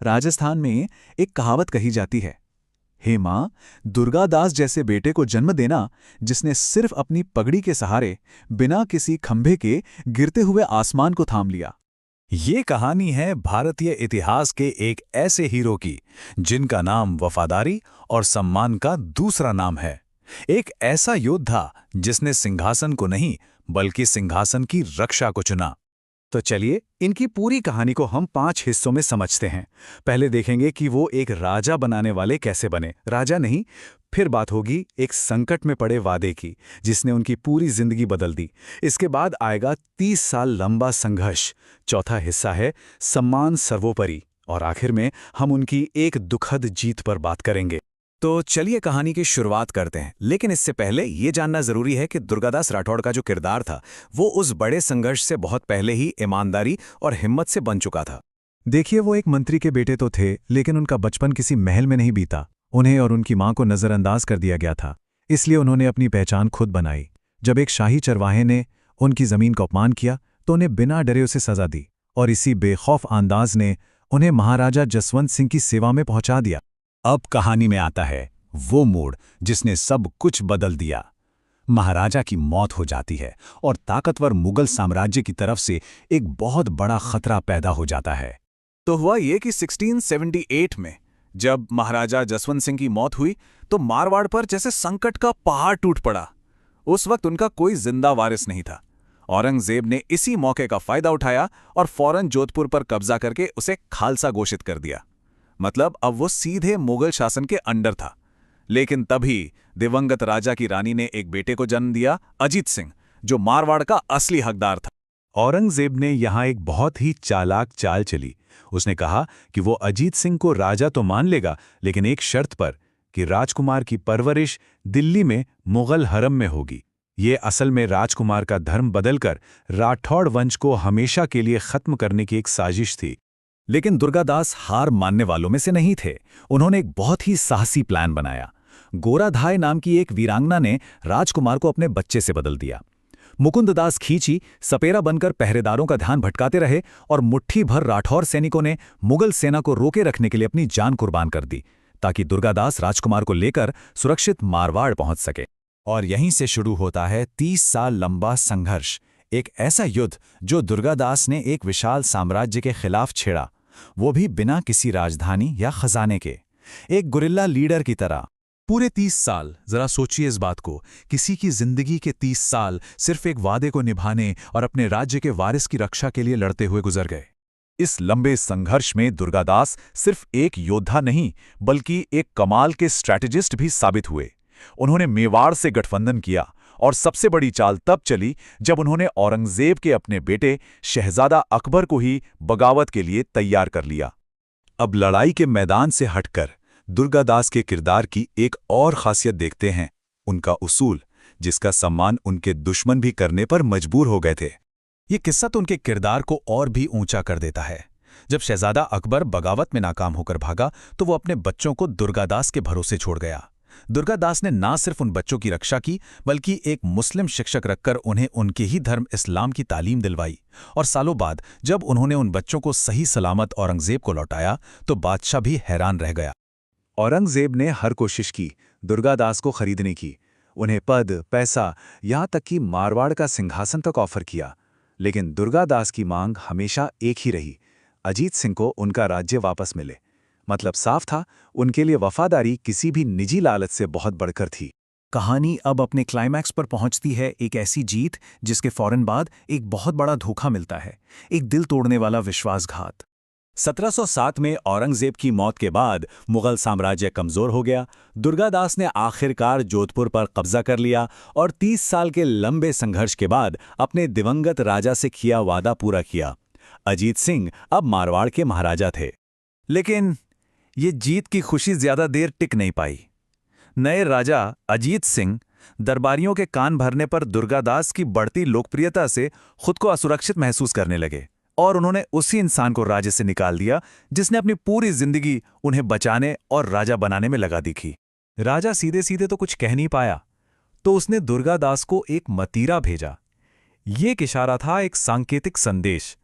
राजस्थान में एक कहावत कही जाती है, हे माँ, दुर्गादास जैसे बेटे को जन्म देना जिसने सिर्फ अपनी पगड़ी के सहारे बिना किसी खंभे के गिरते हुए आसमान को थाम लिया। ये कहानी है भारतीय इतिहास के एक ऐसे हीरो की जिनका नाम वफादारी और सम्मान का दूसरा नाम है। एक ऐसा योद्धा जिसने सिंहासन को नहीं बल्कि सिंहासन की रक्षा को चुना। तो चलिए इनकी पूरी कहानी को हम 5 हिस्सों में समझते हैं। पहले देखेंगे कि वो एक राजा बनाने वाले कैसे बने, राजा नहीं। फिर बात होगी एक संकट में पड़े वादे की जिसने उनकी पूरी जिंदगी बदल दी। इसके बाद आएगा 30 साल लंबा संघर्ष। चौथा हिस्सा है सम्मान सर्वोपरि। और आखिर में हम उनकी एक दुखद जीत पर बात करेंगे। तो चलिए कहानी की शुरुआत करते हैं, लेकिन इससे पहले ये जानना जरूरी है कि दुर्गादास राठौड़ का जो किरदार था वो उस बड़े संघर्ष से बहुत पहले ही ईमानदारी और हिम्मत से बन चुका था। देखिए, वो एक मंत्री के बेटे तो थे, लेकिन उनका बचपन किसी महल में नहीं बीता। उन्हें और उनकी मां को नजरअंदाज कर दिया गया था, इसलिए उन्होंने अपनी पहचान खुद बनाई। जब एक शाही चरवाहे ने उनकी जमीन का अपमान किया तो उन्हें बिना डरे उसे सजा दी, और इसी बेखौफ अंदाज ने उन्हें महाराजा जसवंत सिंह की सेवा में पहुंचा दिया। अब कहानी में आता है वो मोड़ जिसने सब कुछ बदल दिया। महाराजा की मौत हो जाती है और ताकतवर मुगल साम्राज्य की तरफ से एक बहुत बड़ा खतरा पैदा हो जाता है। तो हुआ ये कि 1678 में जब महाराजा जसवंत सिंह की मौत हुई तो मारवाड़ पर जैसे संकट का पहाड़ टूट पड़ा। उस वक्त उनका कोई जिंदा वारिस नहीं था। औरंगजेब ने इसी मौके का फायदा उठाया और फौरन जोधपुर पर कब्जा करके उसे खालसा घोषित कर दिया। मतलब अब वो सीधे मुगल शासन के अंडर था। लेकिन तभी दिवंगत राजा की रानी ने एक बेटे को जन्म दिया, अजीत सिंह, जो मारवाड़ का असली हकदार था। औरंगजेब ने यहाँ एक बहुत ही चालाक चाल चली। उसने कहा कि वो अजीत सिंह को राजा तो मान लेगा, लेकिन एक शर्त पर कि राजकुमार की परवरिश दिल्ली में मुगल हरम में होगी। ये असल में राजकुमार का धर्म बदलकर राठौड़ वंश को हमेशा के लिए खत्म करने की एक साजिश थी। लेकिन दुर्गादास हार मानने वालों में से नहीं थे। उन्होंने एक बहुत ही साहसी प्लान बनाया। गोराधाय नाम की एक वीरांगना ने राजकुमार को अपने बच्चे से बदल दिया। मुकुंददास खींची सपेरा बनकर पहरेदारों का ध्यान भटकाते रहे और मुट्ठी भर राठौर सैनिकों ने मुगल सेना को रोके रखने के लिए अपनी जान कुर्बान कर दी, ताकि दुर्गादास राजकुमार को लेकर सुरक्षित मारवाड़ पहुंच सके। और यहीं से शुरू होता है 30 साल लंबा संघर्ष। एक ऐसा युद्ध जो दुर्गादास ने एक विशाल साम्राज्य के खिलाफ छेड़ा, वो भी बिना किसी राजधानी या खजाने के, एक गुरिल्ला लीडर की तरह। पूरे 30 साल, जरा सोचिए इस बात को। किसी की जिंदगी के 30 साल सिर्फ एक वादे को निभाने और अपने राज्य के वारिस की रक्षा के लिए लड़ते हुए गुजर गए। इस लंबे संघर्ष में दुर्गादास सिर्फ एक योद्धा नहीं बल्कि एक कमाल के स्ट्रैटेजिस्ट भी साबित हुए। उन्होंने मेवाड़ से गठबंधन किया, और सबसे बड़ी चाल तब चली जब उन्होंने औरंगजेब के अपने बेटे शहजादा अकबर को ही बगावत के लिए तैयार कर लिया। अब लड़ाई के मैदान से हटकर दुर्गादास के किरदार की एक और खासियत देखते हैं, उनका उसूल, जिसका सम्मान उनके दुश्मन भी करने पर मजबूर हो गए थे। ये किस्सा तो उनके किरदार को और भी ऊंचा कर देता है। जब शहजादा अकबर बगावत में नाकाम होकर भागा तो वो अपने बच्चों को दुर्गादास के भरोसे छोड़ गया। दुर्गादास ने ना सिर्फ उन बच्चों की रक्षा की बल्कि एक मुस्लिम शिक्षक रखकर उन्हें उनके ही धर्म इस्लाम की तालीम दिलवाई। और सालों बाद जब उन्होंने उन बच्चों को सही सलामत औरंगजेब को लौटाया तो बादशाह भी हैरान रह गया। औरंगजेब ने हर कोशिश की दुर्गादास को खरीदने की। उन्हें पद, पैसा, यहाँ तक कि मारवाड़ का सिंहासन तक ऑफर किया। लेकिन दुर्गादास की मांग हमेशा एक ही रही, अजीत सिंह को उनका राज्य वापस मिले। मतलब साफ था, उनके लिए वफादारी किसी भी निजी लालच से बहुत बढ़कर थी। कहानी अब अपने क्लाइमैक्स पर पहुंचती है, एक ऐसी जीत जिसके फौरन बाद एक बहुत बड़ा धोखा मिलता है, एक दिल तोड़ने वाला विश्वासघात। 1707 में औरंगजेब की मौत के बाद मुगल साम्राज्य कमजोर हो गया। दुर्गादास ने आखिरकार जोधपुर पर कब्जा कर लिया और 30 साल के लंबे संघर्ष के बाद अपने दिवंगत राजा से किया वादा पूरा किया। अजीत सिंह अब मारवाड़ के महाराजा थे। लेकिन ये जीत की खुशी ज्यादा देर टिक नहीं पाई। नए राजा अजीत सिंह दरबारियों के कान भरने पर दुर्गादास की बढ़ती लोकप्रियता से खुद को असुरक्षित महसूस करने लगे, और उन्होंने उसी इंसान को राज्य से निकाल दिया जिसने अपनी पूरी जिंदगी उन्हें बचाने और राजा बनाने में लगा दी थी। राजा सीधे सीधे तो कुछ कह नहीं पाया, तो उसने दुर्गादास को एक मतीरा भेजा। ये एक इशारा था, एक सांकेतिक संदेश।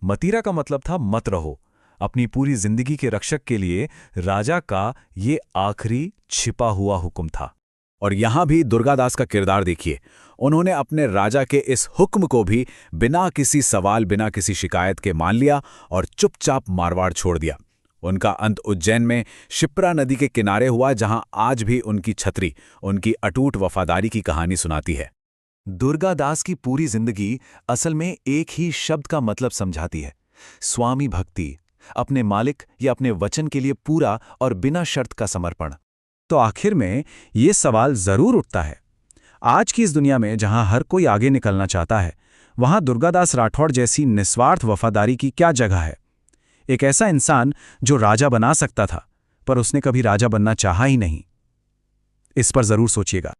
मतीरा का मतलब था मत रहो। अपनी पूरी जिंदगी के रक्षक के लिए राजा का ये आखिरी छिपा हुआ हुक्म था। और यहां भी दुर्गादास का किरदार देखिए। उन्होंने अपने राजा के इस हुक्म को भी बिना किसी सवाल, बिना किसी शिकायत के मान लिया और चुपचाप मारवाड़ छोड़ दिया। उनका अंत उज्जैन में शिप्रा नदी के किनारे हुआ, जहां आज भी उनकी छतरी, उनकी अटूट वफादारी की कहानी सुनाती है। दुर्गादास की पूरी जिंदगी असल में एक ही शब्द का मतलब समझाती है, स्वामी भक्ति, अपने मालिक या अपने वचन के लिए पूरा और बिना शर्त का समर्पण। तो आखिर में ये सवाल जरूर उठता है, आज की इस दुनिया में जहां हर कोई आगे निकलना चाहता है, वहां दुर्गादास राठौड़ जैसी निस्वार्थ वफादारी की क्या जगह है? एक ऐसा इंसान जो राजा बना सकता था, पर उसने कभी राजा बनना चाहा ही नहीं। इस पर जरूर सोचिएगा।